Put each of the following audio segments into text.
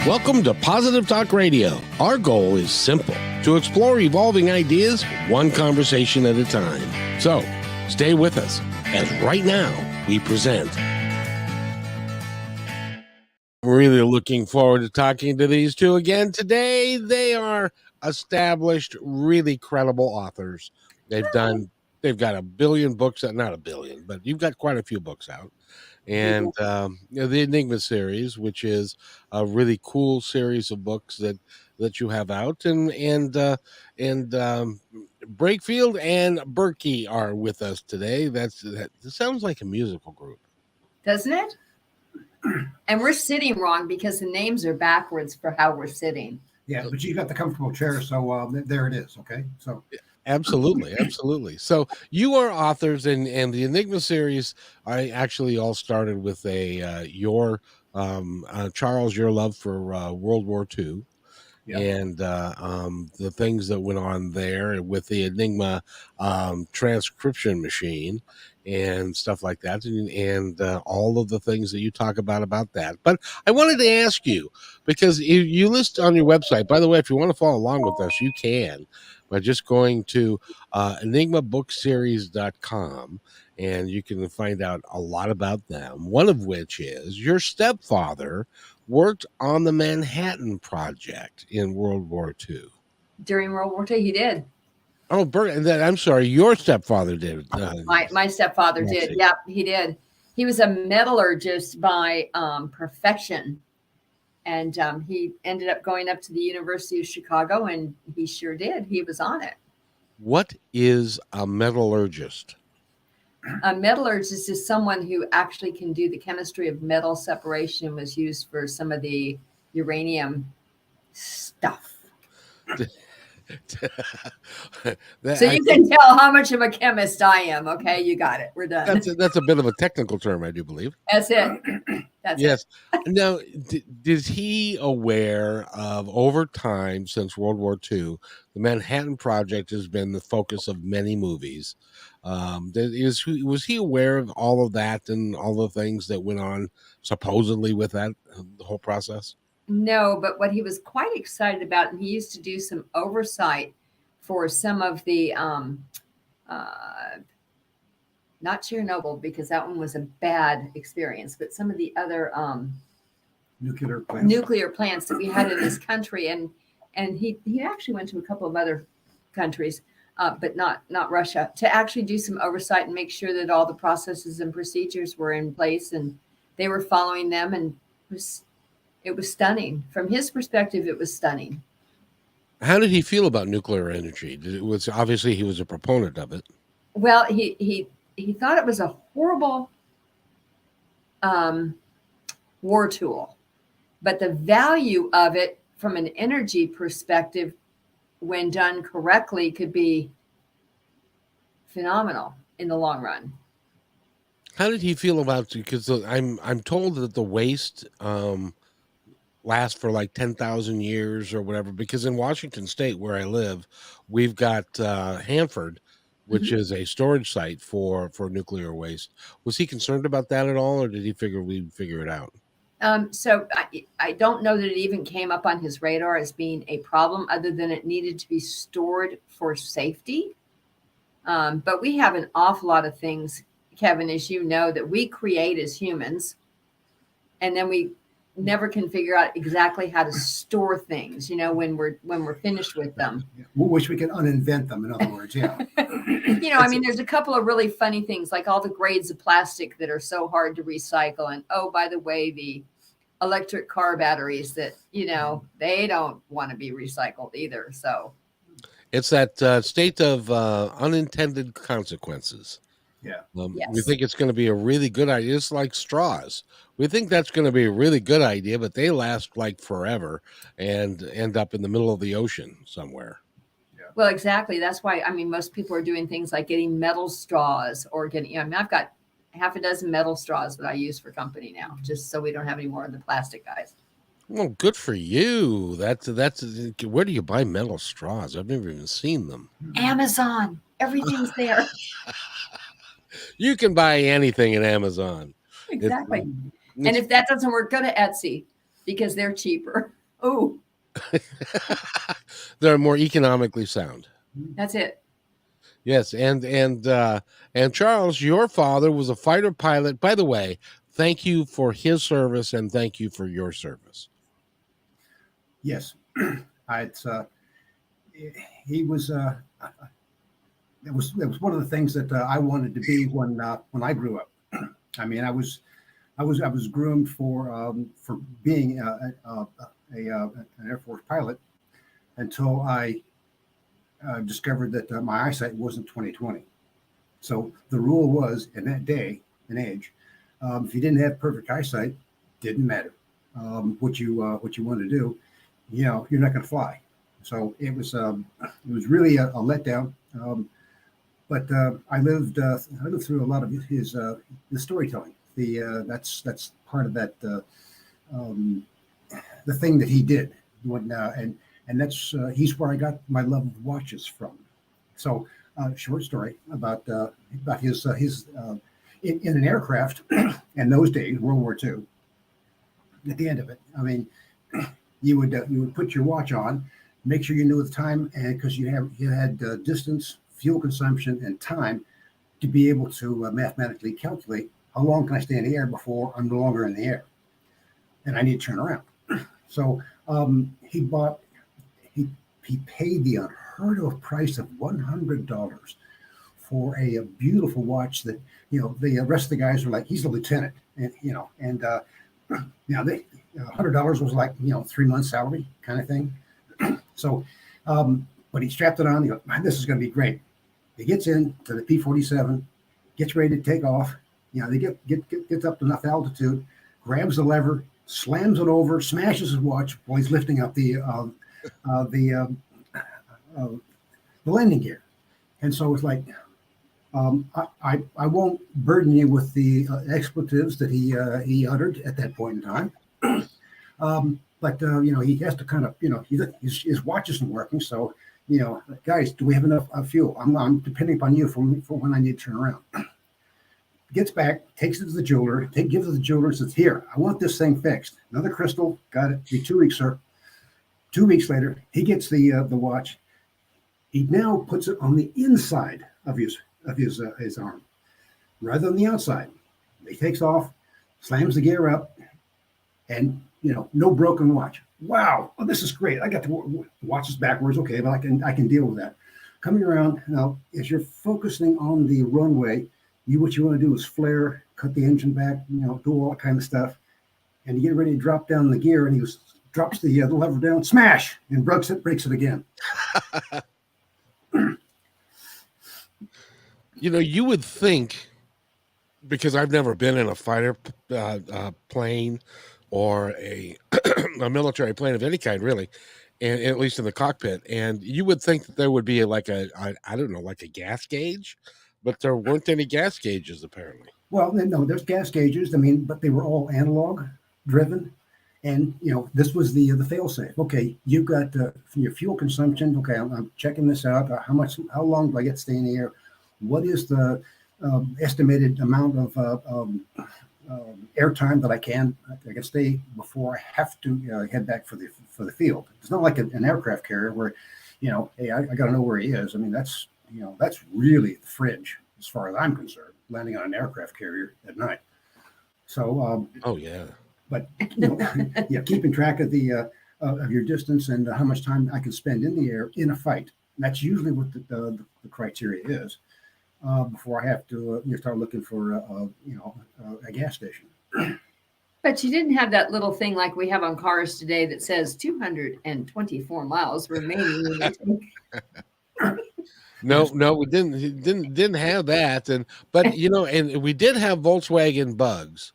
Welcome to Positive Talk Radio. Our goal is simple: to explore evolving ideas one conversation at a time. So, stay with us as right now we present. Really looking forward to talking to these two again today. They are established, really credible authors. They've got a billion books, not a billion, but you've got quite a few books out. And the Enigma series, which is a really cool series of books that you have out, and Breakfield and Burkey are with us today. That sounds like a musical group, doesn't it? And we're sitting wrong because the names are backwards for how we're sitting. Yeah, but you got the comfortable chair, so there it is. Okay, so. Absolutely. So you are authors, and the Enigma series, I actually all started with Charles, your love for World War II, and the things that went on there with the Enigma transcription machine and stuff like that, and all of the things that you talk about that. But I wanted to ask you, because you list on your website, by the way, if you want to follow along with us, you can by just going to enigmabookseries.com, and you can find out a lot about them, one of which is your stepfather worked on the Manhattan Project in World War II. During World War II, he did. Oh, I'm sorry, your stepfather did. My stepfather did. Yep, he did. He was a metallurgist by profession. And he ended up going up to the University of Chicago, and he sure did. He was on it. What is a metallurgist? A metallurgist is someone who actually can do the chemistry of metal separation and was used for some of the uranium stuff. So you can tell how much of a chemist I am. Okay, you got it. We're done. That's a bit of a technical term, I do believe. That's it. Yes. Now, is he aware of, over time since World War II, the Manhattan Project has been the focus of many movies? Was he aware of all of that and all the things that went on supposedly with that, the whole process? No, but what he was quite excited about, and he used to do some oversight for some of the, not Chernobyl, because that one was a bad experience, but some of the other nuclear plants that we had in this country. And he actually went to a couple of other countries, but not Russia, to actually do some oversight and make sure that all the processes and procedures were in place and they were following them. And it was stunning. From his perspective, it was stunning. How did he feel about nuclear energy? Obviously he was a proponent of it. Well, he thought it was a horrible war tool, but the value of it from an energy perspective, when done correctly, could be phenomenal in the long run. How did he feel about it? Because I'm told that the waste last for like 10,000 years or whatever, because in Washington State, where I live, we've got Hanford, which is a storage site for nuclear waste. Was he concerned about that at all, or did he figure we'd figure it out? So I don't know that it even came up on his radar as being a problem, other than it needed to be stored for safety. But we have an awful lot of things, Kevin, as you know, that we create as humans, and then we never can figure out exactly how to store things, when we're finished with them. We wish we could uninvent them, in other words. Yeah. There's a couple of really funny things, like all the grades of plastic that are so hard to recycle. And oh, by the way, the electric car batteries that, they don't want to be recycled either. So it's that state of unintended consequences. Yeah. Yes. We think it's going to be a really good idea. It's like straws. We think that's going to be a really good idea, but they last like forever and end up in the middle of the ocean somewhere. Yeah. Well, exactly. That's why, most people are doing things like getting metal straws or getting, I've got half a dozen metal straws that I use for company now, just so we don't have any more of the plastic guys. Well, good for you. That's where do you buy metal straws? I've never even seen them. Amazon. Everything's there. You can buy anything at Amazon. Exactly. And if that doesn't work, go to Etsy. because they're cheaper. Oh, They're more economically sound. that's it. Yes, and Charles, your father was a fighter pilot. By the way, thank you for his service and thank you for your service. Yes, it's he was. It was one of the things that I wanted to be when I grew up. I mean, I was groomed for being an Air Force pilot until I discovered that my eyesight wasn't 20/20. So the rule was in that day and age, if you didn't have perfect eyesight, didn't matter what you want to do. You're not going to fly. So it was really a letdown. But I lived through a lot of his storytelling. That's part of that um, the thing that he did. And that's he's where I got my love of watches from. So short story about his in an aircraft in those days, World War II. At the end of it, I mean, you would put your watch on, make sure you knew the time, and because you had distance, fuel consumption, and time to be able to mathematically calculate how long can I stay in the air before I'm no longer in the air, and I need to turn around. So he paid the unheard of price of $100 for a beautiful watch that the rest of the guys were like, he's a lieutenant, and they $100 was like 3 months salary kind of thing. So, but he strapped it on. He goes, "Man, this is going to be great." He gets into the P-47, gets ready to take off. They gets up to enough altitude, grabs the lever, slams it over, smashes his watch while he's lifting up the landing gear. And so it's like, I won't burden you with the expletives that he uttered at that point in time. But he has to kind of, his watch isn't working. So, guys, do we have enough fuel? I'm depending upon you for when I need to turn around. Gets back, takes it to the jeweler, gives it to the jeweler, says, "Here, I want this thing fixed." Another crystal, got it. Be 2 weeks, sir. 2 weeks later, he gets the watch. He now puts it on the inside of his arm rather than the outside. He takes off, slams the gear up, and no broken watch. Wow, this is great. I got the watch is backwards, okay, but I can deal with that. Coming around now, as you're focusing on the runway, what you want to do is flare, cut the engine back, do all that kind of stuff, and you get ready to drop down the gear, and he drops the lever down, smash, and breaks it again. You would think, because I've never been in a fighter plane or a military plane of any kind, really, and at least in the cockpit, and you would think that there would be like I don't know, like a gas gauge, but there weren't any gas gauges apparently. Well, no, there's gas gauges. I mean, but they were all analog driven, and this was the fail-safe. Okay, you've got your fuel consumption. Okay, I'm checking this out. How long do I get to stay in the air? What is the estimated amount of airtime that I can stay before I have to head back for the field? It's not like an aircraft carrier where, hey, I got to know where he is. I mean, that's really the fringe as far as I'm concerned, landing on an aircraft carrier at night. So, oh yeah, but keeping track of the of your distance and how much time I can spend in the air in a fight. That's usually what the criteria is. Before I have to start looking for a gas station. But you didn't have that little thing like we have on cars today that says 224 miles remaining. No, we didn't have that, and we did have Volkswagen Bugs,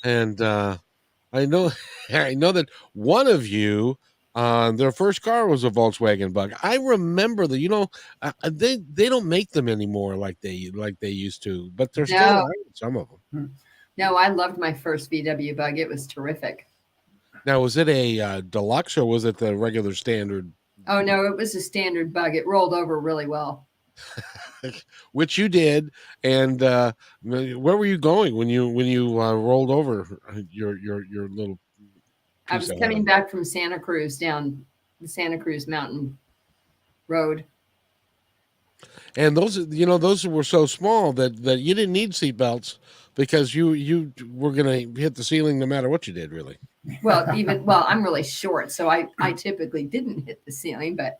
and I know that one of you. Their first car was a Volkswagen Bug. I remember that. They don't make them anymore like they used to, but they're still around, some of them. No, I loved my first VW Bug. It was terrific. Now, was it a deluxe or was it the regular standard? Oh no, it was a standard Bug. It rolled over really well. Which you did, and where were you going when you rolled over your little? I was coming back from Santa Cruz down the Santa Cruz Mountain Road. And those were so small that you didn't need seatbelts because you were going to hit the ceiling no matter what you did, really. Well, I'm really short, so I typically didn't hit the ceiling, but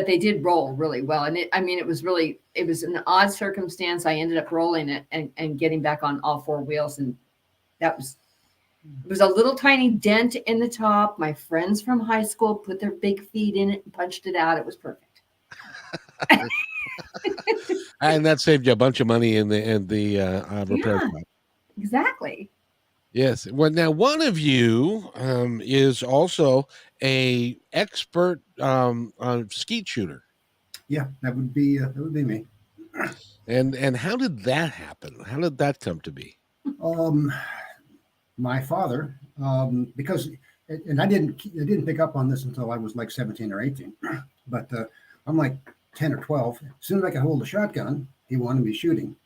they did roll really well. And it was an odd circumstance. I ended up rolling it and getting back on all four wheels. And it was a little tiny dent in the top. My friends from high school put their big feet in it and punched it out. It was perfect. And that saved you a bunch of money in the repair shop. Exactly. Yes. Well, now one of you is also a expert skeet shooter. Yeah, that would be me. And how did that happen? How did that come to be? My father, because, and I didn't pick up on this until I was like 17 or 18, but I'm like 10 or 12. As soon as I could hold a shotgun, he wanted me shooting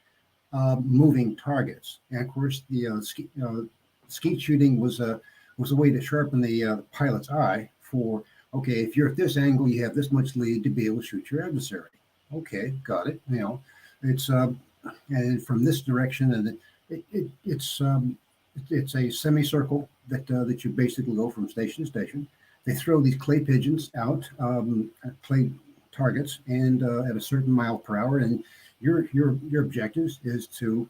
moving targets. And of course, the skeet shooting was a way to sharpen the pilot's eye for, okay, if you're at this angle, you have this much lead to be able to shoot your adversary. Okay, got it. It's and from this direction, and it's a semicircle that you basically go from station to station. They throw these clay pigeons out, clay targets, and at a certain mile per hour, and your objective is to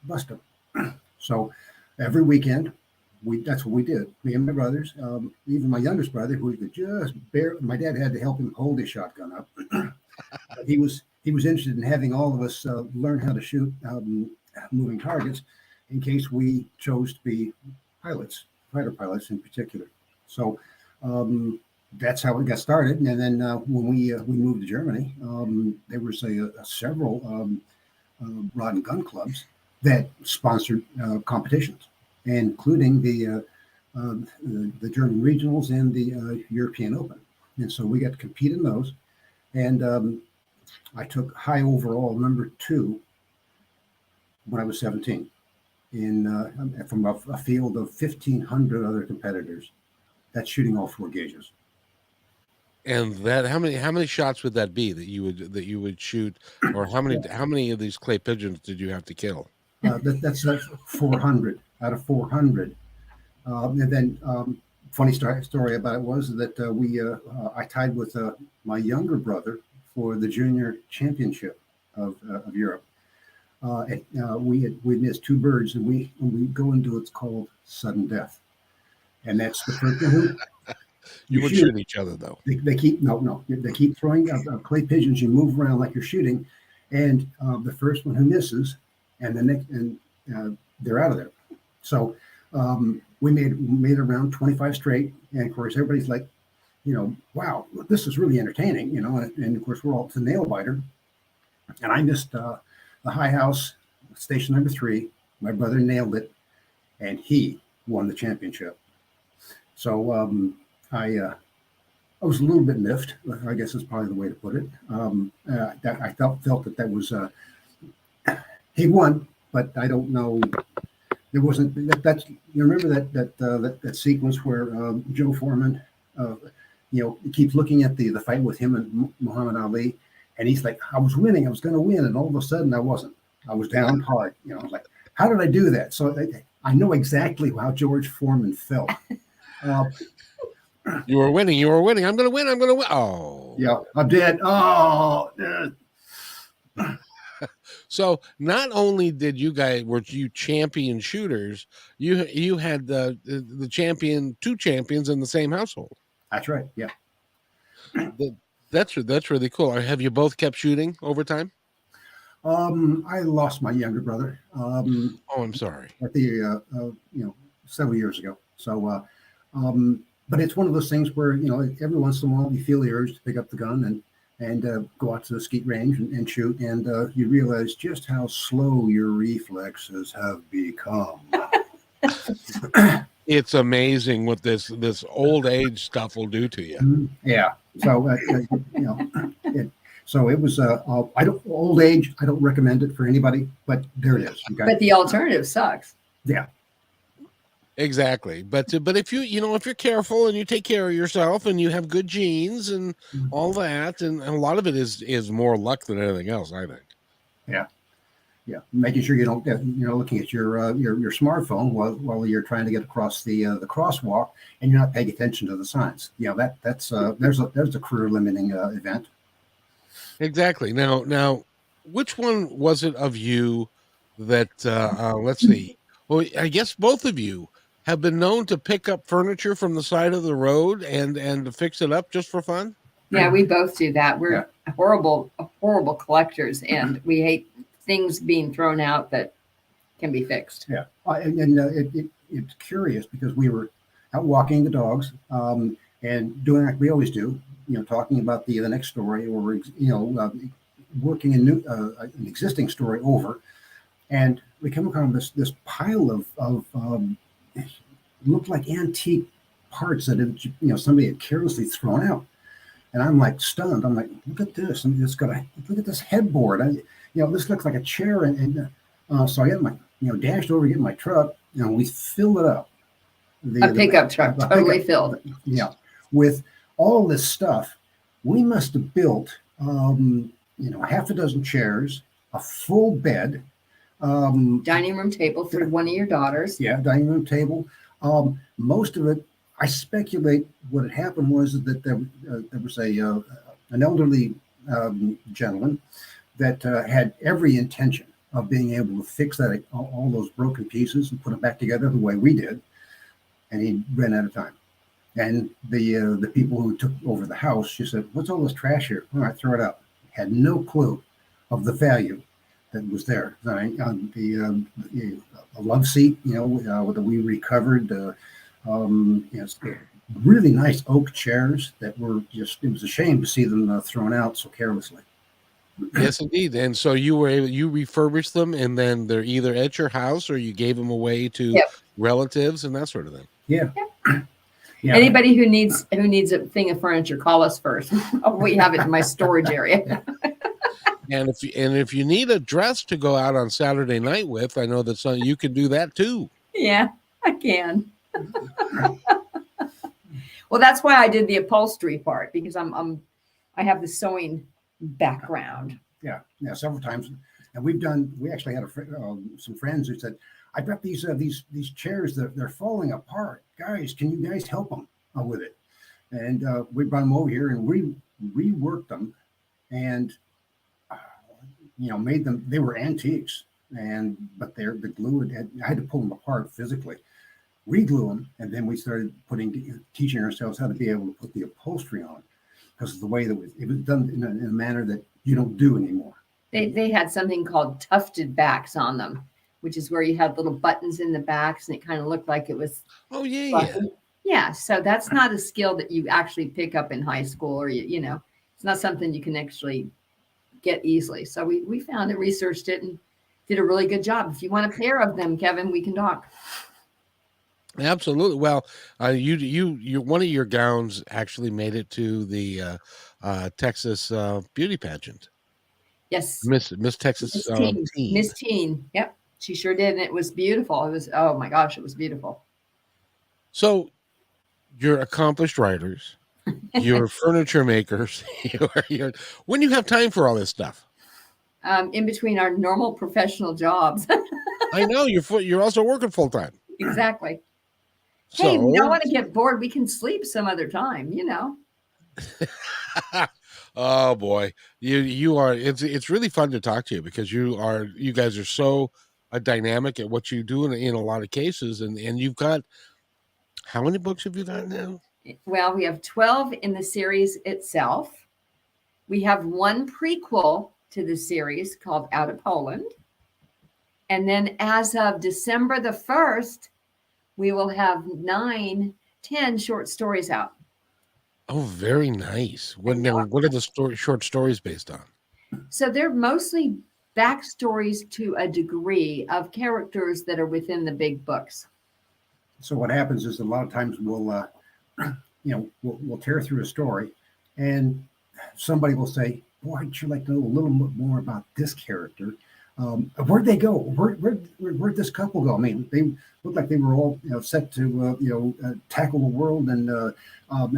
bust them. So every weekend, that's what we did. Me and my brothers, even my youngest brother, who could just barely. My dad had to help him hold his shotgun up. He was interested in having all of us learn how to shoot moving targets, in case we chose to be pilots, fighter pilots in particular. So that's how it got started. And then when we moved to Germany, there was several rod and gun clubs that sponsored competitions, including the German regionals and the European Open. And so we got to compete in those. And I took high overall number 2 when I was 17 from a field of 1,500 other competitors. That's shooting all 4 gauges. And that how many shots would that be that you would shoot, or how many of these clay pigeons did you have to kill? That's 400 out of 400. And then funny story about it was that I tied with my younger brother for the junior championship of Europe. We missed 2 birds, and we go into what's called sudden death, and that's the first one who you would shoot each other though. They keep they keep throwing clay pigeons. You move around like you're shooting, and the first one who misses, and the next, and they're out of there. So we made around 25 straight, and of course everybody's like, wow, this is really entertaining, and of course we're all to nail biter, and I missed the high house, station number 3. My brother nailed it, and he won the championship. So I was a little bit miffed, I guess is probably the way to put it. That I felt that was he won, but I don't know. There wasn't that's you remember that sequence where Joe Foreman, keeps looking at the fight with him and Muhammad Ali, and he's like, I was winning, I was going to win, and all of a sudden I wasn't. I was down hard. I was like, how did I do that? So I know exactly how George Foreman felt. You were winning. I'm going to win. Oh. Yeah, I'm dead. Oh. So not only were you champion shooters, you had the 2 champions in the same household. That's right. Yeah. That's really cool. Have you both kept shooting over time? I lost my younger brother. I'm sorry. At the several years ago. So but it's one of those things where every once in a while you feel the urge to pick up the gun and go out to the skeet range and shoot, and you realize just how slow your reflexes have become. It's amazing what this old age stuff will do to you. Yeah. So so it was old age. I don't recommend it for anybody, but there it is. Okay? But the alternative sucks. Yeah. Exactly. But if if you're careful and you take care of yourself and you have good genes and all that, and a lot of it is more luck than anything else, I think. Yeah. Yeah, making sure you don't get, looking at your smartphone while you're trying to get across the crosswalk, and you're not paying attention to the signs. That's there's a career limiting event. Exactly. Now, which one was it of you that let's see. Well, I guess both of you have been known to pick up furniture from the side of the road and to fix it up just for fun? Yeah, we both do that. We're Yeah. horrible collectors, and we hate things being thrown out that can be fixed. Yeah, it's curious because we were out walking the dogs, and doing like we always do, talking about the next story, or working an existing story over, and we come across this pile of looked like antique parts that somebody had carelessly thrown out, and I'm like stunned. I'm like, look at this, and look at this headboard. This looks like a chair, so I get my dashed over, get my truck, we fill it up. A pickup truck, totally filled. Yeah, with all this stuff. We must have built, half a dozen chairs, a full bed, dining room table for one of your daughters. Yeah, dining room table. Most of it, I speculate, what had happened was that there was an elderly gentleman that had every intention of being able to fix that all those broken pieces and put them back together the way we did, and he ran out of time. And the people who took over the house, she said, "What's all this trash here?" All right, throw it out. Had no clue of the value that was there. The love seat, that we recovered. Really nice oak chairs that were just, it was a shame to see them thrown out so carelessly. Yes, indeed. And so you refurbished them, and then they're either at your house or you gave them away to relatives and that sort of thing. Yeah. Yeah. Anybody who needs a thing of furniture, call us first. We have it in my storage area. And if you need a dress to go out on Saturday night with, I know that you can do that too. Yeah, I can. Well, that's why I did the upholstery part, because I have the sewing background. Yeah, several times, and we actually had some friends who said, "I got these chairs that they're falling apart. Guys, can you guys help them with it?" And we brought them over here and reworked them, and made them. They were antiques, but the glue I had to pull them apart physically, reglue them, and then we started teaching ourselves how to be able to put the upholstery on, because of the way that it was done in a manner that you don't do anymore. They had something called tufted backs on them, which is where you had little buttons in the backs, and it kind of looked like it was. Oh yeah. Yeah. So that's not a skill that you actually pick up in high school, or it's not something you can actually get easily. So we found it, researched it, and did a really good job. If you want a pair of them, Kevin, we can talk. Absolutely. Well, you one of your gowns actually made it to the Texas beauty pageant. Yes, Miss Texas Teen. Miss Teen. Yep, she sure did, and it was beautiful. It was, oh my gosh, it was beautiful. So, you're accomplished writers, you're furniture makers. When do you have time for all this stuff? In between our normal professional jobs. I know you're also working full time. Exactly. So, hey, we don't want to get bored. We can sleep some other time, Oh boy, you are. It's really fun to talk to you, because you guys are so dynamic at what you do in a lot of cases, and you've got, how many books have you got now? Well, we have 12 in the series itself. We have one prequel to the series called Out of Poland, and then as of December the 1st, we will have 10 short stories out. Oh, very nice. What are the short stories based on? So they're mostly backstories to a degree of characters that are within the big books. So what happens is a lot of times we'll tear through a story, and somebody will say, "Boy, I'd sure like to know a little bit more about this character." Where'd they go? Where'd this couple go? I mean, they looked like they were all set to tackle the world and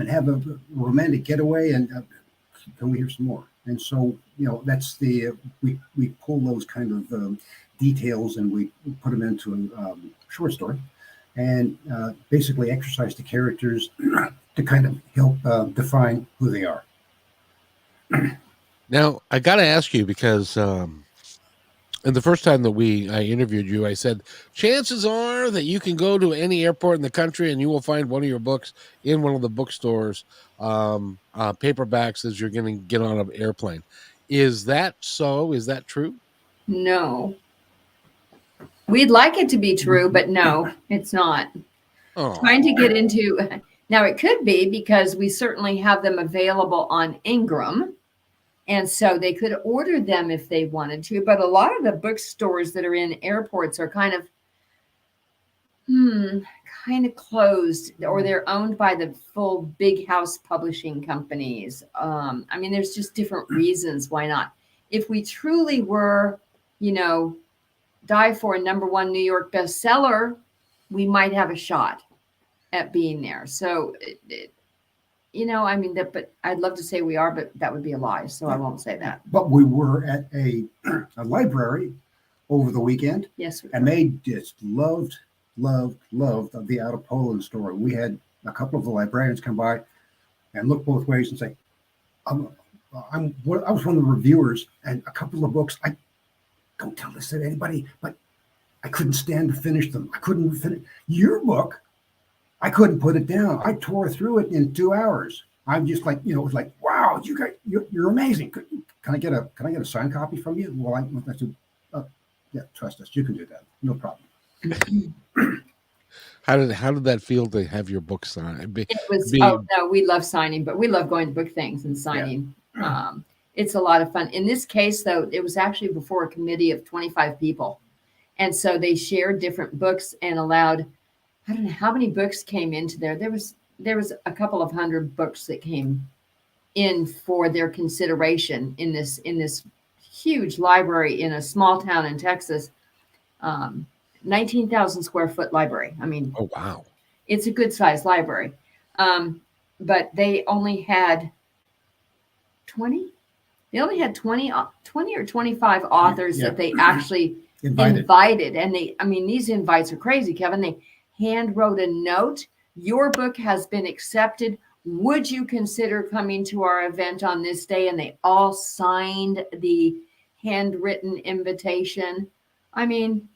have a romantic getaway. And can we hear some more? And so that's we pull those kind of details and we put them into a short story, and basically exercise the characters to kind of help define who they are. Now, I got to ask you because and the first time that I interviewed you, I said, chances are that you can go to any airport in the country and you will find one of your books in one of the bookstores, paperbacks as you're going to get on an airplane. Is that so? Is that true? No. We'd like it to be true, but no, it's not. Oh. Trying to get into, now it could be because we certainly have them available on Ingram. And so they could order them if they wanted to. But a lot of the bookstores that are in airports are kind of closed, or they're owned by the full big house publishing companies. I mean, there's just different reasons why not. If we truly were, die for a #1 New York bestseller, we might have a shot at being there. So but I'd love to say we are, but that would be a lie. So I won't say that. But we were at a library over the weekend. Yes. And they just loved the Out of Poland story. We had a couple of the librarians come by and look both ways and say, I was one of the reviewers, and a couple of books, I don't tell this to anybody, but I couldn't stand to finish them. I couldn't finish your book. I couldn't put it down. I tore through it in 2 hours. I'm just like, it was like, wow, you guys, you're amazing. Can I get a signed copy from you? Well, I said, yeah, trust us, you can do that, no problem. How did that feel to have your book signed? It was we love signing, but we love going to book things and signing. Yeah. It's a lot of fun. In this case, though, it was actually before a committee of 25 people, and so they shared different books and allowed. I don't know how many books came into there. There was a couple of hundred books that came in for their consideration in this huge library in a small town in Texas, 19,000 square foot library. I mean, oh wow, it's a good sized library, but they only had 20. They only had 20 or 25 authors that they actually invited, and these invites are crazy, Kevin. They hand wrote a note. Your book has been accepted. Would you consider coming to our event on this day? And they all signed the handwritten invitation. I mean,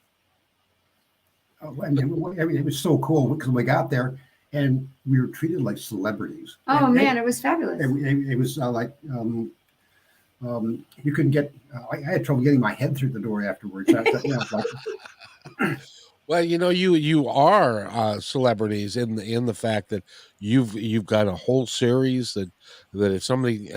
it was so cool because we got there and we were treated like celebrities. Oh, man, it was fabulous. It was like you couldn't get. I had trouble getting my head through the door afterwards. Well, you are celebrities in the fact that you've got a whole series that if somebody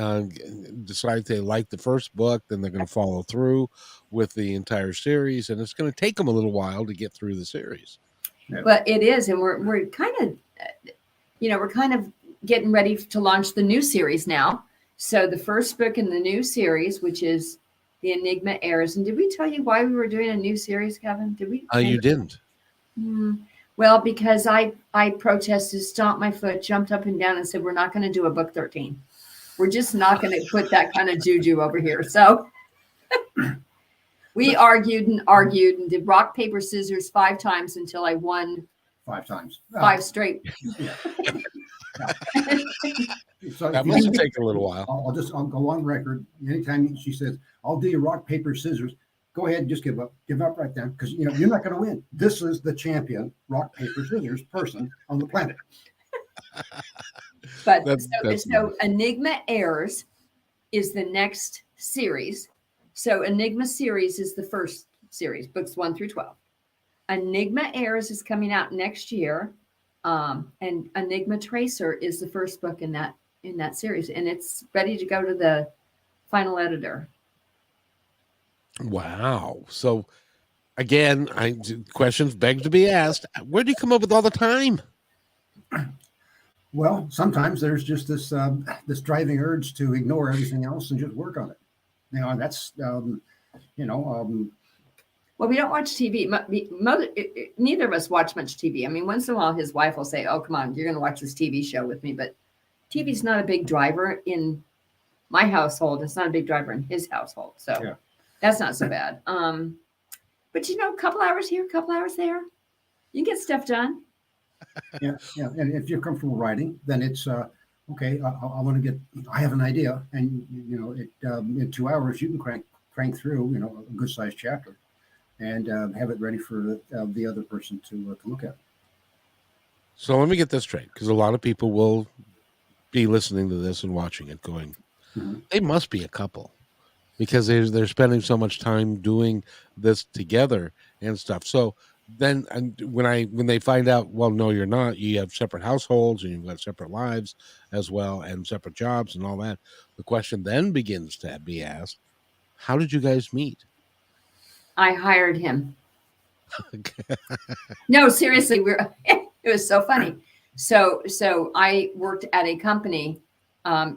decides they like the first book, then they're going to follow through with the entire series, and it's going to take them a little while to get through the series. Yeah. But it is, and we're kind of getting ready to launch the new series now. So the first book in the new series, which is The Enigma Heirs. And did we tell you why we were doing a new series, Kevin? Did we? You didn't. Well, because I protested, stomped my foot, jumped up and down and said, we're not going to do a book 13. We're just not going to put that kind of juju over here. So we argued and did rock, paper, scissors 5 times until I won 5 times. 5 straight. Yeah. So that must have taken a little while. I'll go on record. Anytime she says, I'll do your rock, paper, scissors, go ahead and just give up. Give up right there. Because you're not going to win. This is the champion rock, paper, scissors person on the planet. But so Enigma Heirs is the next series. So Enigma series is the first series, books 1 through 12. Enigma Heirs is coming out next year. And Enigma Tracer is the first book in that series, and it's ready to go to the final editor. Wow. So again, questions beg to be asked. Where do you come up with all the time? Well, sometimes there's just this driving urge to ignore everything else and just work on it. And that's Well, we don't watch TV. Neither of us watch much TV. I mean, once in a while, his wife will say, "Oh, come on, you're going to watch this TV show with me." But TV's not a big driver in my household. It's not a big driver in his household, so that's not so bad. But a couple hours here, a couple hours there, you can get stuff done. Yeah. And if you're comfortable writing, then it's okay. I want to get. I have an idea, and in 2 hours you can crank through a good sized chapter, and have it ready for the other person to look at. So let me get this straight, because a lot of people will be listening to this and watching it, going, "They must be a couple," because they're spending so much time doing this together and stuff. So then, when they find out, well, no, you're not. You have separate households and you've got separate lives as well, and separate jobs and all that. The question then begins to be asked: how did you guys meet? I hired him. No, seriously, it was so funny. So I worked at a company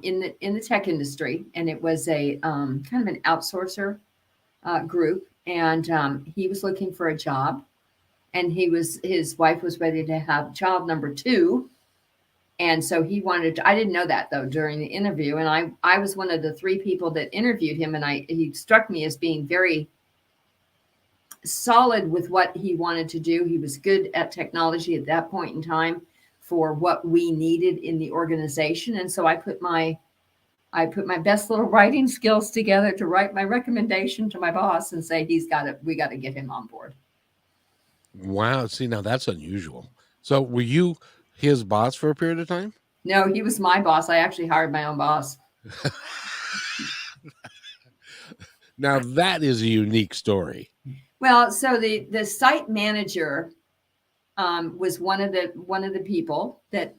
in the tech industry, and it was a kind of an outsourcer group, and he was looking for a job, and his wife was ready to have child number 2. And so he wanted to, I didn't know that though during the interview. And I was one of the 3 people that interviewed him, and he struck me as being very solid with what he wanted to do. He was good at technology at that point in time for what we needed in the organization. And so I put my best little writing skills together to write my recommendation to my boss and say, we got to get him on board. Wow. See, now that's unusual. So were you his boss for a period of time? No, he was my boss. I actually hired my own boss. Now that is a unique story. Well, so the site manager was one of the people that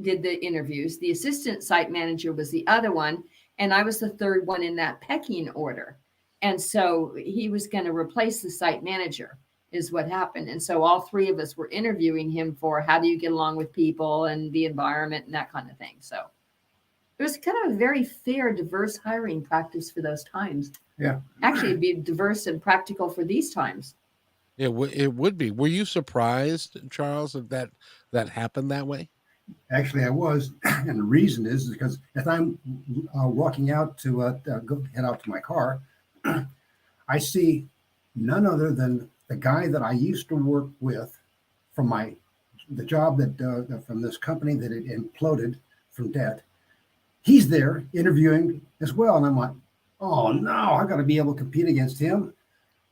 did the interviews. The assistant site manager was the other one, and I was the third one in that pecking order. And so he was going to replace the site manager, is what happened. And so all 3 of us were interviewing him for how do you get along with people and the environment and that kind of thing. So it was kind of a very fair, diverse hiring practice for those times. Yeah. Actually, it'd be diverse and practical for these times. It would be. Were you surprised, Charles, that happened that way? Actually, I was, and the reason is because as I'm walking out to head out to my car, I see none other than the guy that I used to work with from the job that from this company that had imploded from debt. He's there interviewing as well, and I'm like, oh no, I got to be able to compete against him.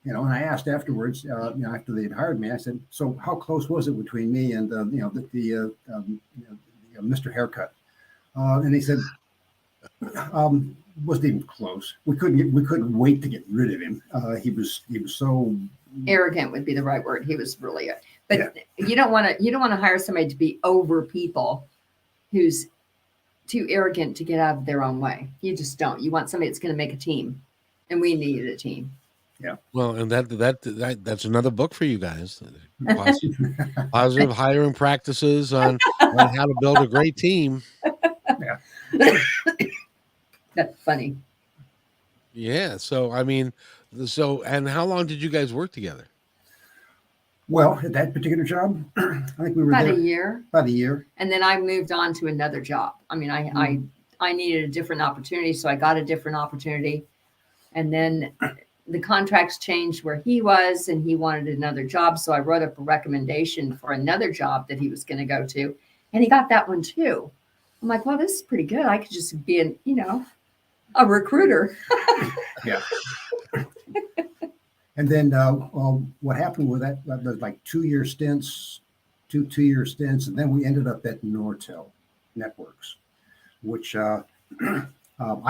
And I asked afterwards, after they'd hired me, I said, so how close was it between me and Mr. Haircut? And he said, wasn't even close. We couldn't wait to get rid of him. He was so arrogant would be the right word. He was really, but you don't want to hire somebody to be over people who's too arrogant to get out of their own way. You just don't. You want somebody that's going to make a team, and we needed a team. Yeah. Well, and that's another book for you guys. Positive hiring practices on how to build a great team. Yeah. That's funny. Yeah. So, and how long did you guys work together? Well, at that particular job, I think we were about there a year. About a year. And then I moved on to another job. I mean, I needed a different opportunity, so I got a different opportunity. And then the contracts changed where he was, and he wanted another job. So I wrote up a recommendation for another job that he was going to go to, and he got that one too. I'm like, well, this is pretty good. I could just be a recruiter. Yeah. And then what happened with that was like 2-year stints, two-year stints, and then we ended up at Nortel Networks, which I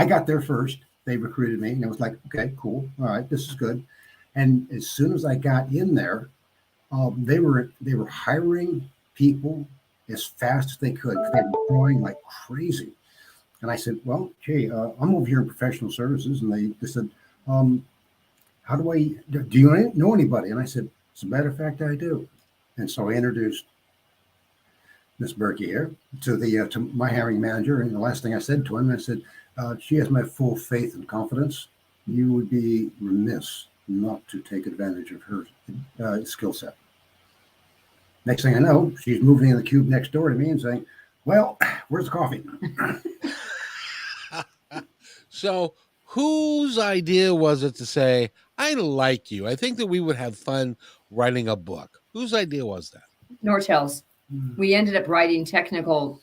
got there first. They recruited me, and it was like, okay, cool, all right, this is good. And as soon as I got in there, they were hiring people as fast as they could. They were growing like crazy. And I said, well, hey, I'm over here in professional services, and they said, how do you know anybody? And I said, as a matter of fact, I do. And so I introduced Miss Burkey here to my hiring manager. And the last thing I said to him, I said, she has my full faith and confidence. You would be remiss not to take advantage of her skill set. Next thing I know, she's moving in the cube next door to me and saying, "Well, where's the coffee?" So, whose idea was it to say, "I like you. I think that we would have fun writing a book"? Whose idea was that? Nortel's. We ended up writing technical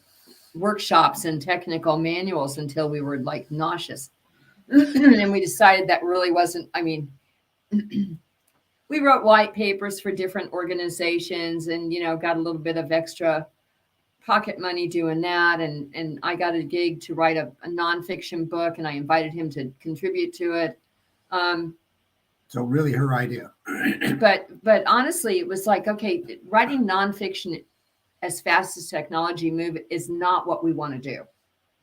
workshops and technical manuals until we were like nauseous. And we decided that really wasn't, I mean, we wrote white papers for different organizations and, you know, got a little bit of extra pocket money doing that. And I got a gig to write a nonfiction book and I invited him to contribute to it. So really her idea. But honestly, it was like, okay, writing nonfiction as fast as technology move is not what we want to do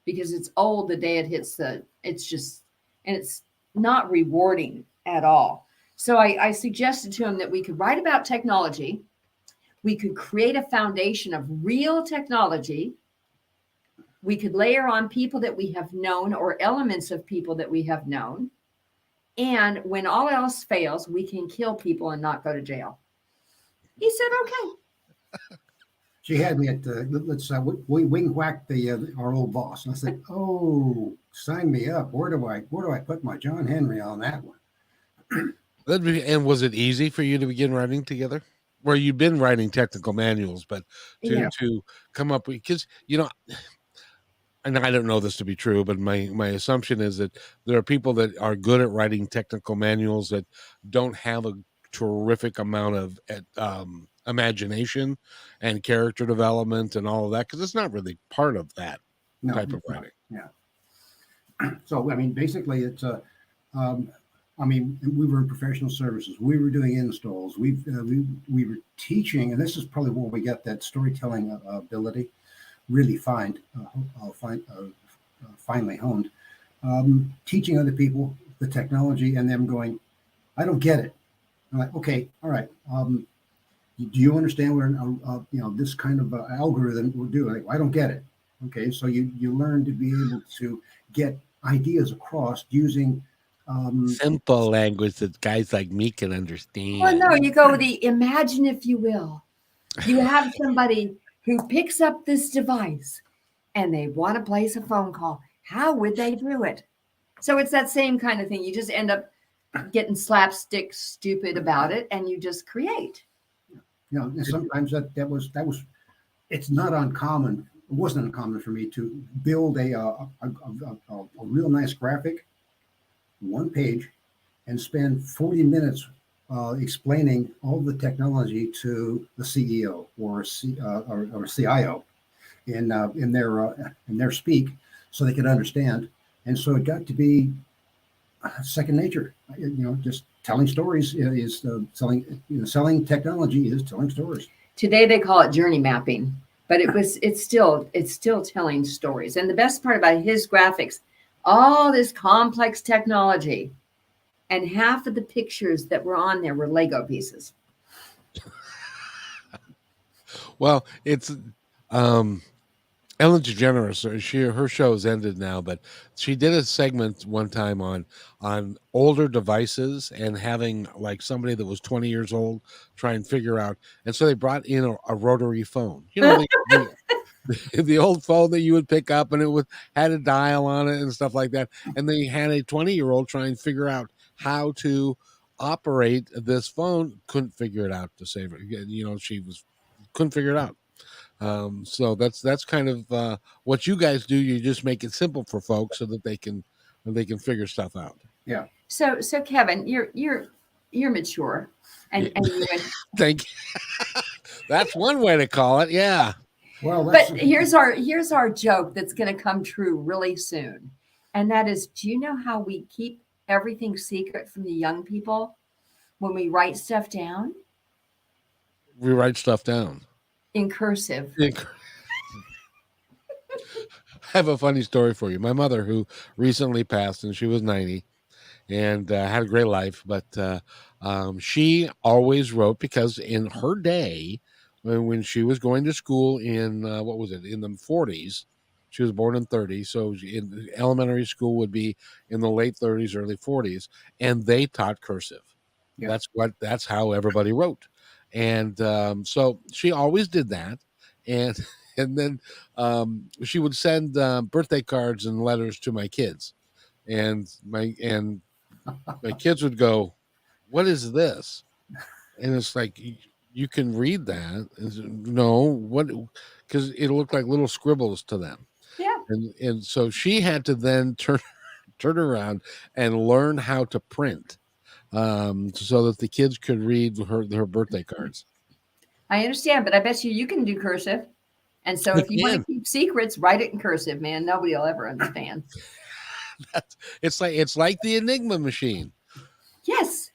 because it's old the day it hits it's just, and it's not rewarding at all. So I suggested to him that we could write about technology. We could create a foundation of real technology. We could layer on people that we have known or elements of people that we have known. And when all else fails, we can kill people and not go to jail. He said, okay. She had me at let's we wing whacked our old boss, and I said, "Oh, sign me up. Where do I put my John Henry on that one?" And was it easy for you to begin writing together? Where you've been writing technical manuals, but to come up with, because and I don't know this to be true, but my assumption is that there are people that are good at writing technical manuals that don't have a terrific amount of imagination and character development and all of that, because it's not really part of that type of writing. Yeah. So I mean, basically, it's I mean, we were in professional services. We were doing installs. We were teaching, and this is probably where we got that storytelling ability really finely honed. Teaching other people the technology and them going, "I don't get it." I'm like, "Okay, all right. Do you understand what this kind of algorithm will do?" Like, "I don't get it." Okay, so you learn to be able to get ideas across using simple language that guys like me can understand. Well, no, you go with the imagine, if you will. You have somebody who picks up this device and they want to place a phone call. How would they do it? So it's that same kind of thing. You just end up getting slapstick stupid about it and you just create. And sometimes that was it's not uncommon. It wasn't uncommon for me to build a real nice graphic, one page, and spend 40 minutes explaining all the technology to the CEO or CIO in their speak, so they could understand. And so it got to be second nature. Just telling stories is selling technology is telling stories. Today they call it journey mapping, but it's still telling stories. And the best part about his graphics, all this complex technology, and half of the pictures that were on there were Lego pieces. Well, it's Ellen DeGeneres. Her show's ended now, but she did a segment one time on older devices and having like somebody that was 20 years old try and figure out. And so they brought in a rotary phone. The old phone that you would pick up and it had a dial on it and stuff like that. And they had a 20-year-old try and figure out how to operate this phone. Couldn't figure it out to save her. She couldn't figure it out. So that's kind of what you guys do. You just make it simple for folks so that they can figure stuff out. Yeah. So Kevin, you're mature, and you thank you. That's one way to call it. Yeah. Well, but here's our joke that's going to come true really soon, and that is, do you know how we keep everything secret from the young people when we write stuff down? We write stuff down in cursive. I have a funny story for you. My mother, who recently passed, and she was 90, and had a great life, but she always wrote, because in her day, when she was going to school in in the 40s, she was born in 30, so in elementary school would be in the late 30s, early 40s, and they taught cursive. Yeah. That's how everybody wrote. And so she always did that. And and then she would send birthday cards and letters to my kids. And my kids would go, "What is this?" And it's like, you can read that. No, what? Because it looked like little scribbles to them. Yeah. And so she had to then turn around and learn how to print, so that the kids could read her birthday cards. I understand, but I bet you can do cursive. And so I if you want to can. keep secrets, write it in cursive, man. Nobody will ever understand. It's like the Enigma machine. Yes,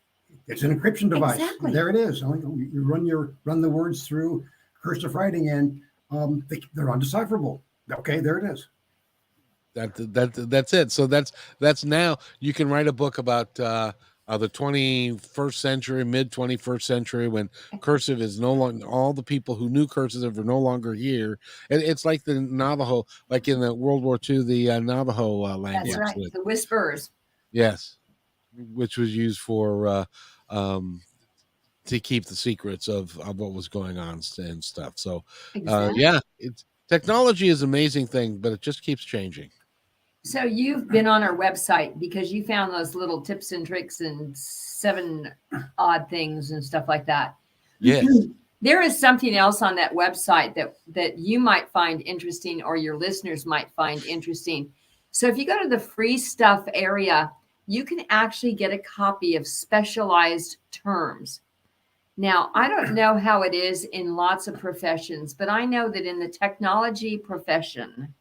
It's an encryption device. exactly. There it is. You run the words through cursive writing, and they're undecipherable. Okay, there it is. That's it. So that's now you can write a book about the 21st century, mid 21st century, when cursive is no longer, all the people who knew cursive are no longer here. And it's like the Navajo, like in the World War II, the Navajo language. That's right. The whisperers. Yes, which was used for to keep the secrets of what was going on and stuff. So Exactly. yeah, it's technology is an amazing thing, but it just keeps changing. So you've been on our website because you found those little tips and tricks and 7 odd things and stuff like that. Yes. There is something else on that website that you might find interesting, or your listeners might find interesting. So if you go to the free stuff area, you can actually get a copy of specialized terms. Now, I don't know how it is in lots of professions, but I know that in the technology profession,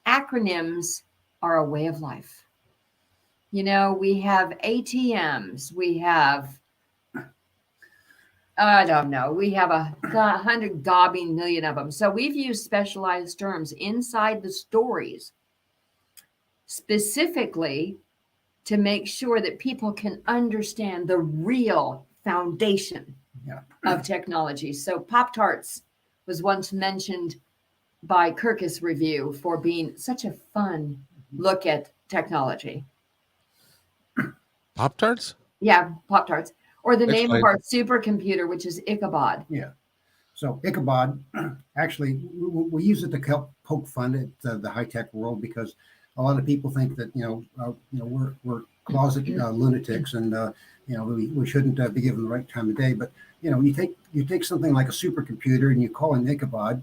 acronyms are a way of life. You know, we have ATMs, we have, I don't know, we have 100 gobbing million of them. So we've used specialized terms inside the stories specifically to make sure that people can understand the real foundation of technology. So Pop-Tarts was once mentioned by Kirkus Review for being such a fun look at technology. Pop-Tarts? Yeah, Pop-Tarts. Or the name Explain. of our supercomputer, which is Ichabod. Yeah. So Ichabod, actually, we use it to poke fun at the high-tech world, because a lot of people think that we're closet lunatics, and we shouldn't be given the right time of day. But you take something like a supercomputer and you call him Ichabod,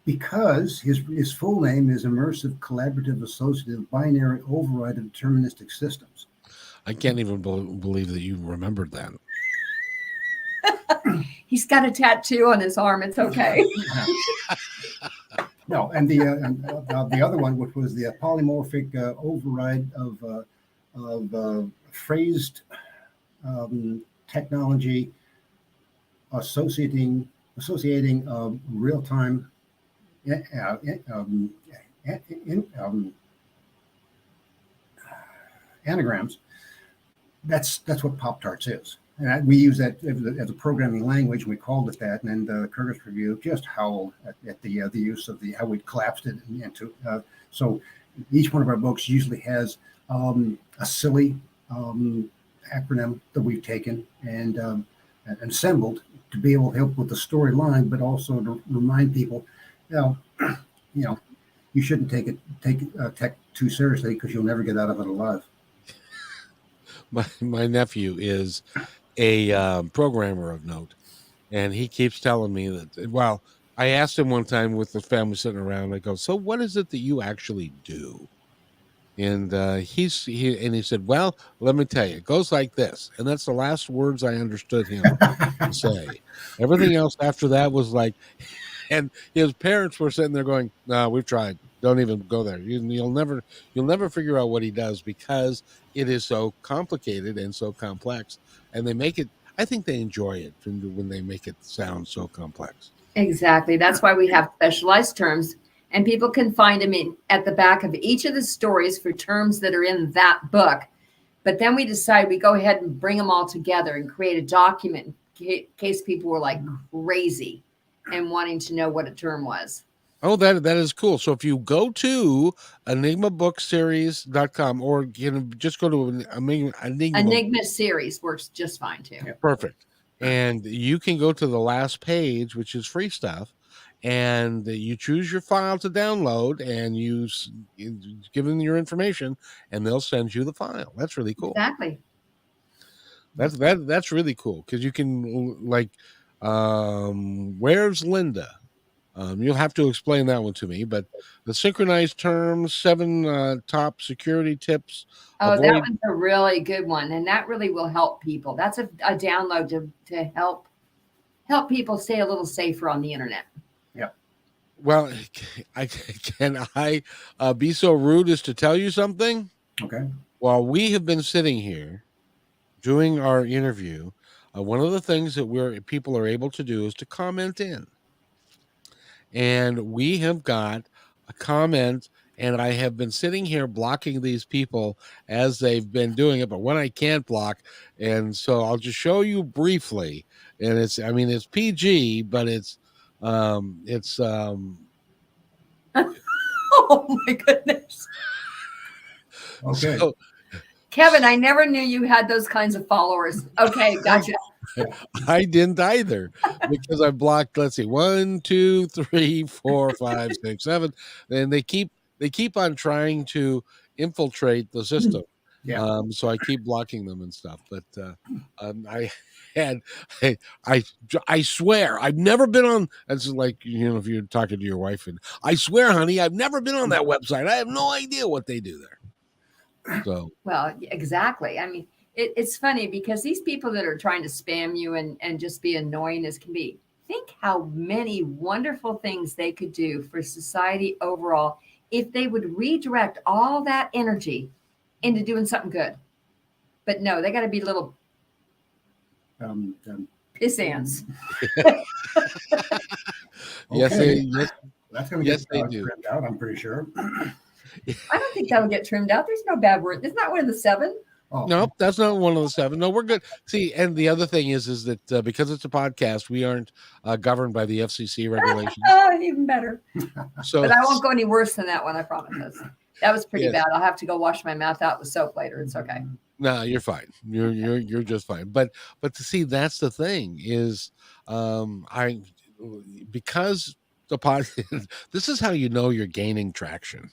because his full name is Immersive Collaborative Associative Binary Override of Deterministic Systems. I can't even believe that you remembered that. He's got a tattoo on his arm. It's okay. No, and the other one, which was the polymorphic override of phrased technology associating real-time anagrams. That's what Pop-Tarts is. And we use that as a programming language. We called it that, and then the Kirkus Review just howled at the use of how we collapsed it into. So each one of our books usually has a silly acronym that we've taken and assembled to be able to help with the storyline, but also to remind people, you shouldn't take tech too seriously, because you'll never get out of it alive. My nephew is a programmer of note, and he keeps telling me that. Well, I asked him one time with the family sitting around. I go, "So what is it that you actually do?" And he said, "Well, let me tell you, it goes like this." And that's the last words I understood him to say. Everything else after that was like, and his parents were sitting there going, "No, we've tried. Don't even go there. You'll never figure out what he does, because it is so complicated and so complex." And they make it. I think they enjoy it when they make it sound so complex. Exactly. That's why we have specialized terms, and people can find them at the back of each of the stories for terms that are in that book. But then we decide we go ahead and bring them all together and create a document in case people were like crazy and wanting to know what a term was. Oh, that is cool. So if you go to enigmabookseries.com or just go to Enigma. Enigma series works just fine too. Yeah. Perfect. And you can go to the last page, which is free stuff, and you choose your file to download, and you give them your information, and they'll send you the file. That's really cool. Exactly. That's really cool because you can like, where's Linda? You'll have to explain that one to me, but the synchronized terms, 7 top security tips. Oh, that one's a really good one, and that really will help people. That's a download to help people stay a little safer on the internet. Yeah. Well, can I be so rude as to tell you something? Okay. While we have been sitting here doing our interview, one of the things that people are able to do is to comment in. And we have got a comment, and I have been sitting here blocking these people as they've been doing it, but when I can't block, and so I'll just show you briefly. And it's PG, but it's Oh my goodness. Okay. So, Kevin, I never knew you had those kinds of followers. Okay, gotcha. I didn't either because I blocked, let's see, 1, 2, 3, 4, 5, 6, 7. And they keep on trying to infiltrate the system. Yeah. So I keep blocking them and stuff. But I had I swear I've never been on. That's like, if you're talking to your wife, and I swear, honey, I've never been on that website. I have no idea what they do there. So well, exactly. I mean, it's funny because these people that are trying to spam you and just be annoying as can be, think how many wonderful things they could do for society overall if they would redirect all that energy into doing something good. But no, they got to be little piss ants. Yes, that's going to yes, get they do. trimmed out, I'm pretty sure. I don't think that'll get trimmed out. There's no bad word. It's not one of the 7. Oh. No, that's not one of the 7. No, we're good. See, and the other thing is that because it's a podcast, we aren't governed by the FCC regulations. Oh, even better. So, but I won't go any worse than that one. I promise. That was pretty Yes. bad. I'll have to go wash my mouth out with soap later. It's okay. No, you're fine. You're just fine. But to see, that's the thing is, because the pod. This is how you know you're gaining traction.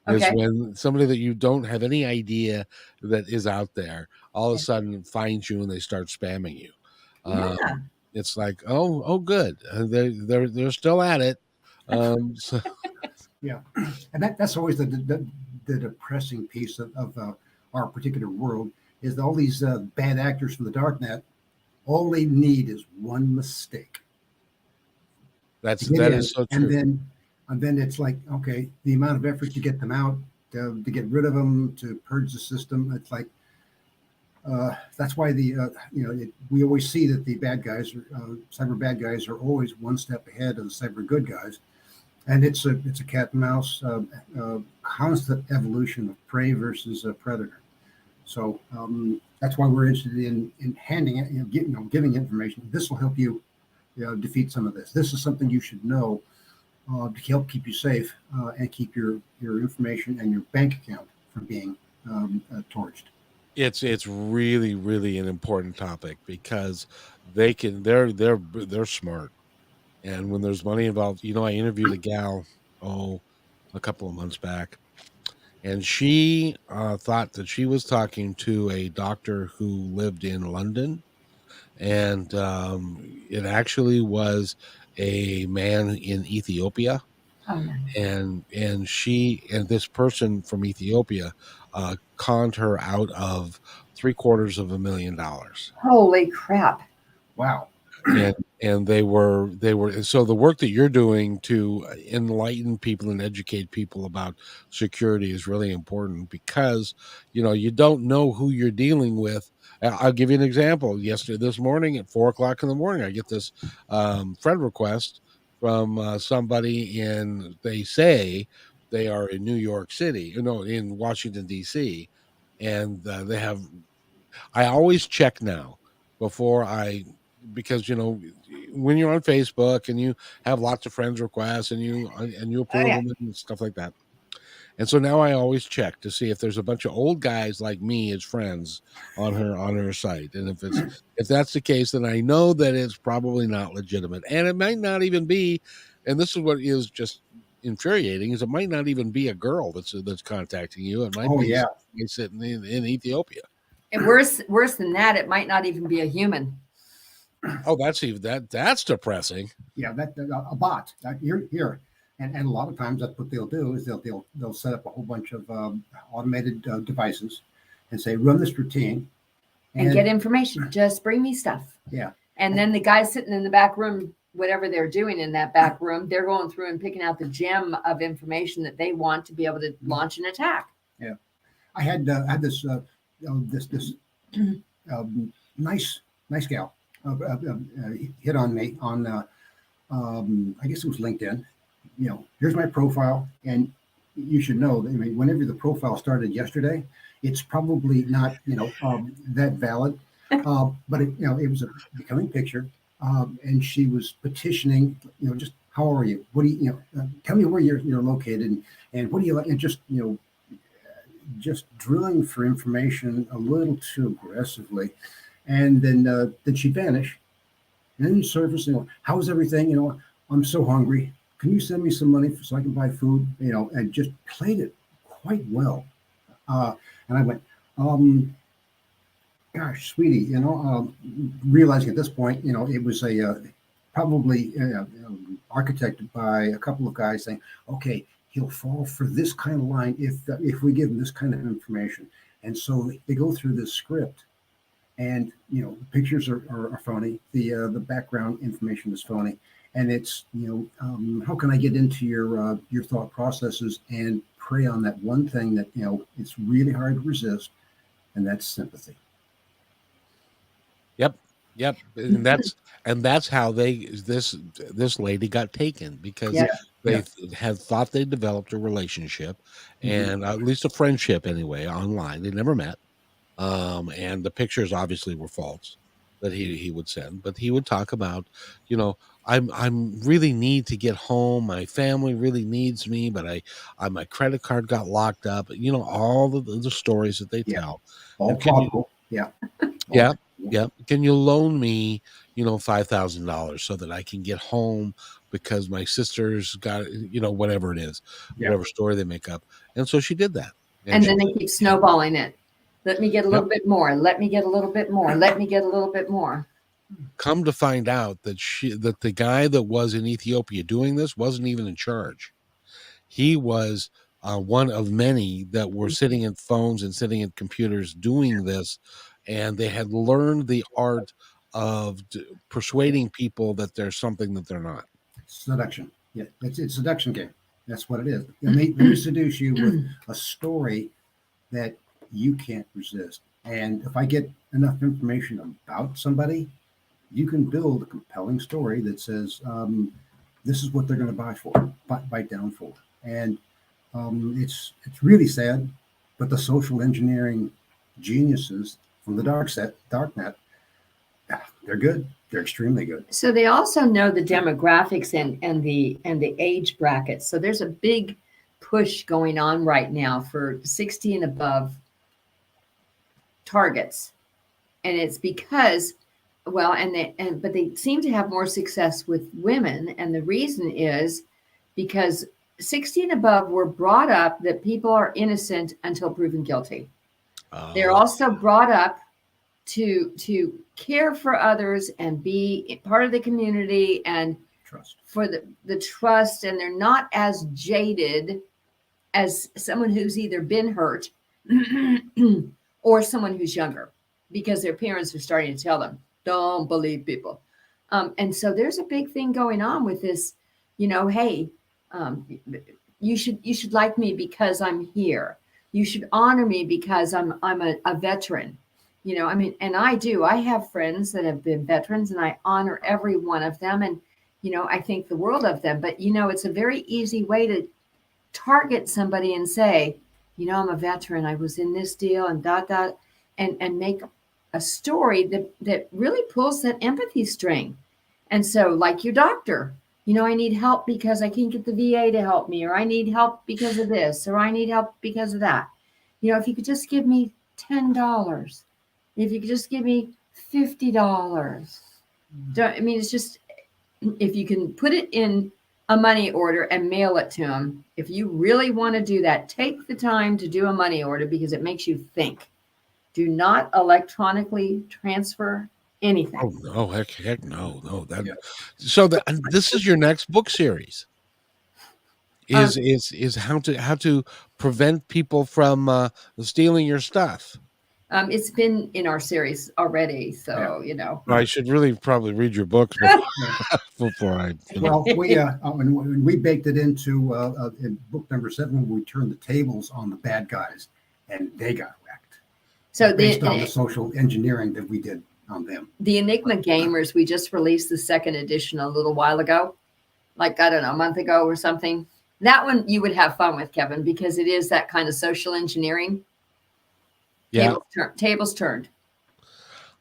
Is Okay. when somebody that you don't have any idea that is out there all of a sudden finds you and they start spamming you. Yeah. It's like, oh, good. They're still at it. So, Yeah, and that's always the depressing piece of our particular world is that all these bad actors from the darknet, all they need is one mistake. that is so true. And then it's like, okay, the amount of effort to get them out, to get rid of them, to purge the system. It's like that's why we always see that the bad guys, cyber bad guys, are always one step ahead of the cyber good guys. And it's a cat and mouse, constant evolution of prey versus a predator. So that's why we're interested in handing it, giving information. This will help you, defeat some of this. This is something you should know to help keep you safe and keep your information and your bank account from being torched. It's really, really an important topic because they're smart. And when there's money involved, I interviewed a gal, a couple of months back, and she thought that she was talking to a doctor who lived in London, and it actually was a man in Ethiopia. Oh, no. And this person from Ethiopia conned her out of $750,000. Holy crap. Wow. And they were so the work that you're doing to enlighten people and educate people about security is really important because you don't know who you're dealing with. I'll give you an example. This morning at 4:00 in the morning, I get this friend request from somebody they say they are in New York City, in Washington D.C., and I always check now before I because when you're on Facebook and you have lots of friends requests and you Oh approve yeah. them and stuff like that. And so now I always check to see if there's a bunch of old guys like me as friends on her site. And if that's the case, then I know that it's probably not legitimate. And it might not even be, and this is what is just infuriating, is it might not even be a girl that's contacting you. It might Oh be yeah, somebody sitting in Ethiopia. And worse than that, it might not even be a human. Oh, that's depressing. yeah. That a bot. Here, and a lot of times that's what they'll do is they'll set up a whole bunch of automated devices and say run this routine And get information. Just bring me stuff. yeah. And then the guys sitting in the back room, whatever they're doing in that back room, they're going through and picking out the gem of information that they want to be able to launch an attack. Yeah, I had this this nice gal hit on me on I guess it was LinkedIn. Here's my profile, and you should know that, I mean, whenever the profile started yesterday, it's probably not that valid. But it was a becoming picture, and she was petitioning. Just how are you? What do tell me where you're located, and what do you like? And just drilling for information a little too aggressively, and then she'd vanish, and then you surface. How's everything? I'm so hungry. Can you send me some money so I can buy food? And just played it quite well. And I went, gosh, sweetie, realizing at this point, it was probably architected by a couple of guys saying, okay, he'll fall for this kind of line if we give him this kind of information. And so they go through this script, and the pictures are phony, the background information is phony, and it's how can I get into your thought processes and prey on that one thing that it's really hard to resist, and that's sympathy. Yep, and that's how this lady got taken, because Yeah. they had thought they developed a relationship, and at least a friendship anyway, online. They never met, and the pictures obviously were false that he would send, but he would talk about, I'm really need to get home. My family really needs me, but my credit card got locked up. All the stories that they Yeah. tell. All And can you, plausible. Yeah. yeah, yeah. Can you loan me, $5,000 so that I can get home because my sister's got, whatever it is, Yeah. whatever story they make up. And so she did that. And she then they keep snowballing it. Let me get a little Yep. bit more. Let me get a little bit more. Let me get a little bit more. Come to find out that the guy that was in Ethiopia doing this wasn't even in charge. He was one of many that were sitting at phones and sitting at computers doing this, and they had learned the art of persuading people that there's something that they're not. Seduction. Yeah, it's a seduction game. That's what it is. Let me seduce you with a story that you can't resist. And if I get enough information about somebody, you can build a compelling story that says, this is what they're going to bite down for. And it's really sad, but the social engineering geniuses from the dark net, they're good. They're extremely good. So they also know the demographics and the age brackets. So there's a big push going on right now for 60 and above targets, and it's because, well, but they seem to have more success with women, and the reason is because 60 and above were brought up that people are innocent until proven guilty. They're also brought up to care for others and be part of the community and Trust. For the trust, and they're not as jaded as someone who's either been hurt or someone who's younger, because their parents are starting to tell them, don't believe people. And so there's a big thing going on with this, hey, you should like me because I'm here. You should honor me because I'm a veteran. And I do. I have friends that have been veterans, and I honor every one of them. And, I think the world of them. But, it's a very easy way to target somebody and say, I'm a veteran. I was in this deal and and make a story that really pulls that empathy string. And so, like your doctor, I need help because I can't get the VA to help me, or I need help because of this, or I need help because of that. If you could just give me $10, if you could just give me $50. It's just, if you can put it in a money order and mail it to them, if you really want to do that, take the time to do a money order because it makes you think. Do not electronically transfer anything. Oh no, heck no. So this is your next book series. Is how to prevent people from stealing your stuff. It's been in our series already, so I should really probably read your books before I. Well, we baked it into in book number 7 when we turned the tables on the bad guys, and they got wrecked. So based on the social engineering that we did on them. The Enigma Gamers, we just released the 2nd edition a little while ago, like I don't know, a month ago or something. That one you would have fun with, Kevin, because it is that kind of social engineering. Yeah. Tables turned.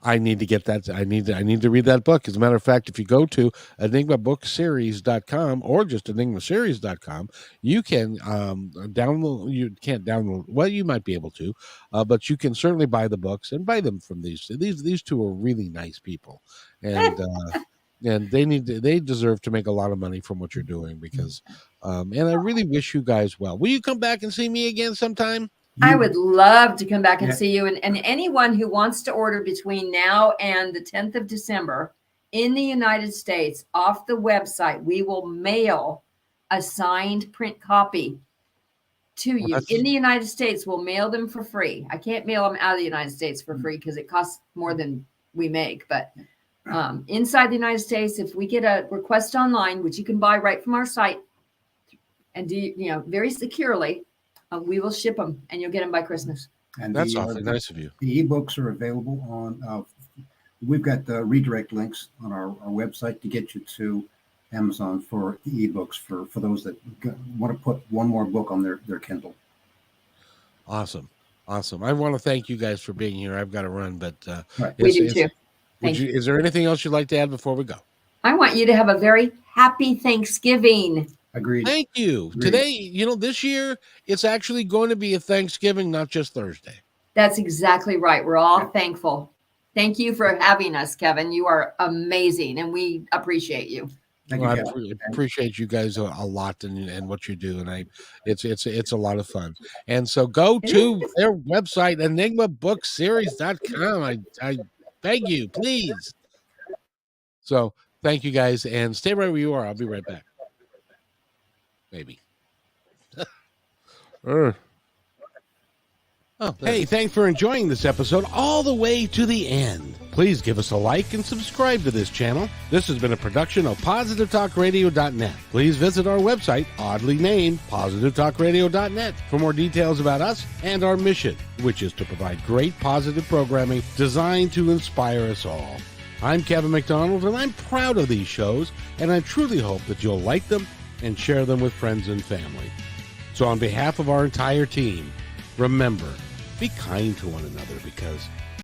I need to get that. I need to read that book. As a matter of fact, if you go to enigmabookseries.com or just enigmaseries.com, you can download. You can't download. Well, you might be able to, but you can certainly buy the books and buy them from these. These two are really nice people, and and they deserve to make a lot of money from what you're doing because. And I really wish you guys well. Will you come back and see me again sometime? I would love to come back and see you. And anyone who wants to order between now and the 10th of December in the United States off the website, we will mail a signed print copy to you. In the United States, we'll mail them for free. I can't mail them out of the United States for free because it costs more than we make. But inside the United States, if we get a request online, which you can buy right from our site and do, very securely, we will ship them, and you'll get them by Christmas. And that's awfully nice of you. The ebooks are available on. We've got redirect links on our website to get you to Amazon for the ebooks for those that want to put one more book on their Kindle. Awesome. I want to thank you guys for being here. I've got to run, but right. We do too. Is there anything else you'd like to add before we go? I want you to have a very happy Thanksgiving. Agreed. Thank you. Agreed. Today, this year, it's actually going to be a Thanksgiving, not just Thursday. That's exactly right. We're all thankful. Thank you for having us, Kevin. You are amazing, and we appreciate you. I appreciate you guys a lot and what you do, and it's a lot of fun. And so go to their website, enigmabookseries.com. I beg you, please. So thank you guys, and stay right where you are. I'll be right back. Maybe. Hey, thanks for enjoying this episode all the way to the end. Please give us a like and subscribe to this channel. This has been a production of PositiveTalkRadio.net. Please visit our website, oddly named PositiveTalkRadio.net, for more details about us and our mission, which is to provide great positive programming designed to inspire us all. I'm Kevin McDonald, and I'm proud of these shows, and I truly hope that you'll like them and share them with friends and family. So on behalf of our entire team, remember, be kind to one another because